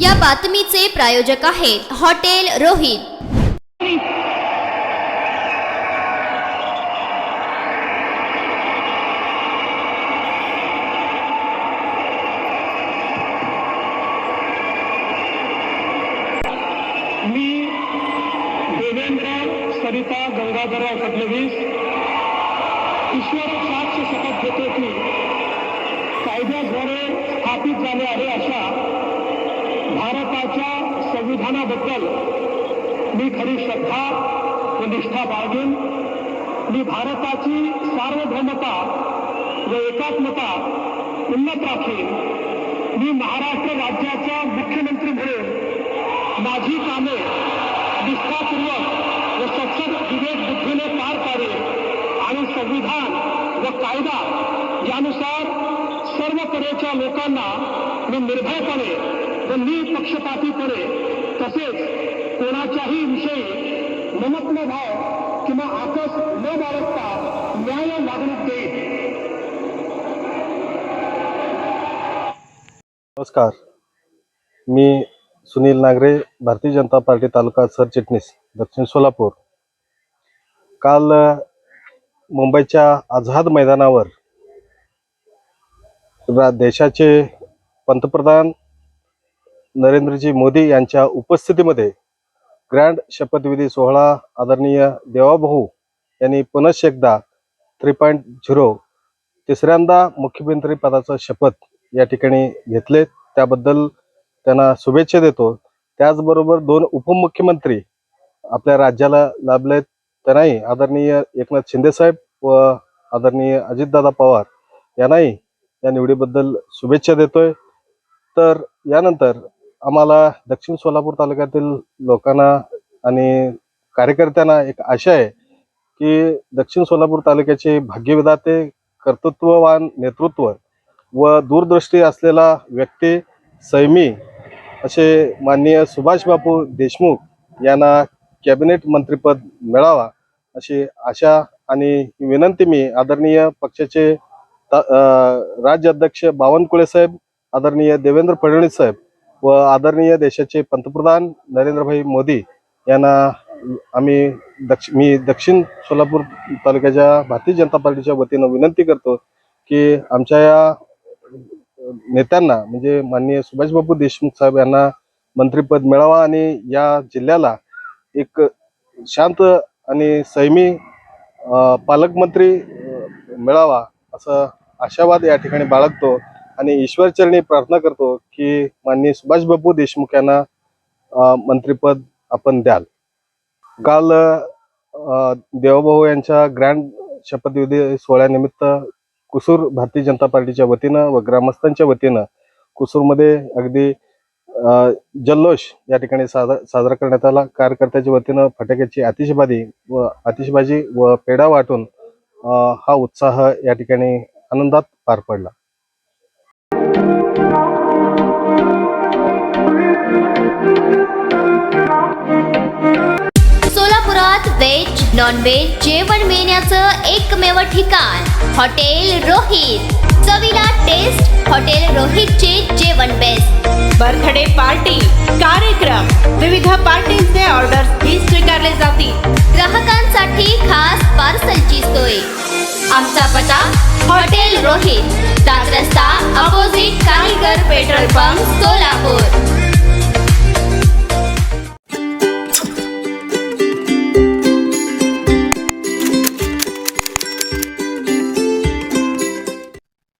या बातमीचे प्रायोजक आहेत हॉटेल रोहित। मी देवेंद्र सरिता गंगाधरराव फडणवीस ईश्वर साक्ष शपथ घेतो की कायद्याद्वारे स्थापित झाले आहे अशा भारताच्या संविधानाबद्दल मी खरी श्रद्धा व निष्ठा बाळगेन। मी भारताची सार्वभौमता व एकात्मता उन्नत राखीन। मी महाराष्ट्र राज्याचा मुख्यमंत्री म्हणून माझी कामे निष्ठापूर्वक व सक्षम विवेक बुद्धीने पार पाडेल आणि संविधान व कायदा यानुसार सर्व कडेच्या लोकांना मी निर्भयपणे व निपक्षपातीपणे तसेच कोणाच्याही विषयी ममत्व भाव किंवा आकस न बाळगता न्याय वागणूक देईल। नमस्कार, मी सुनील नागरे, भारतीय जनता पार्टी तालुका सरचिटणीस दक्षिण सोलापूर। काल मुंबईच्या आझाद मैदानावर देशाचे पंतप्रधान नरेंद्रजी मोदी यांच्या उपस्थितीमध्ये ग्रँड शपथविधी सोहळा आदरणीय देवाभाऊ यांनी पुनश्च एकदा 3.0 तिसऱ्यांदा मुख्यमंत्री पदाचा शपथ या ठिकाणी घेतले। त्याबद्दल त्यांना शुभेच्छा देतो। त्याचबरोबर 2 उपमुख्यमंत्री आपल्या राज्याला लाभलेत, त्यांनाही आदरणीय एकनाथ शिंदे साहेब व आदरणीय अजितदादा पवार यांनाही या निवडीबद्दल शुभेच्छा देतोय। तर यानंतर आम्हाला दक्षिण सोलापूर तालुक्यातील लोकांना आणि कार्यकर्त्यांना एक आशा आहे की दक्षिण सोलापूर तालुक्याचे भाग्यविधाते, कर्तृत्ववान नेतृत्व व दूरदृष्टी असलेला व्यक्ती सैमी असे माननीय सुभाष बापू देशमुख यांना कॅबिनेट मंत्रिपद मिळावा अशी आशा आणि विनंती मी आदरणीय पक्षाचे राज्य अध्यक्ष बावनकुळे साहेब, आदरणीय देवेंद्र फडणवीस साहेब व आदरणीय देशाचे पंतप्रधान नरेंद्रभाई मोदी यांना मी दक्षिण सोलापूर तालुक्याच्या भारतीय जनता पार्टीच्या वतीनं विनंती करतो की आमच्या या नेत्यांना म्हणजे माननीय सुभाष बापू देशमुख साहेब यांना मंत्रिपद मिळावा आणि या जिल्ह्याला एक शांत आणि संयमी पालकमंत्री मिळावा असं आशावाद या ठिकाणी बाळगतो आणि ईश्वरचरणी प्रार्थना करतो की माननीय सुभाष बापू देशमुख यांना मंत्रिपद आपण द्याल। काल देवभाऊ यांच्या ग्रँड शपथविधी सोहळ्यानिमित्त कुसूर भारतीय जनता पार्टीच्या वतीनं व ग्रामस्थांच्या वतीनं कुसूरमध्ये अगदी जल्लोष या ठिकाणी साजरा करण्यात आला। कार्यकर्त्याच्या वतीनं फटाक्याची आतिषबाजी व पेढा वाटून हा उत्साह या ठिकाणी आनंदात पार पडला। सोलापुरात व्हेज नॉन व्हेज जेवण मिळण्याचं एकमेव ठिकाण हॉटेल रोहित। चवीला टेस्ट हॉटेल रोहितचे जेवण बेस्ट। बर्थडे पार्टी, कार्यक्रम, विविध पार्टींचे ऑर्डर्स ही स्वीकारले जातील। ग्राहकांसाठी खास पार्सलची सोय। आमचा पत्ता हॉटेल रोहित, दादर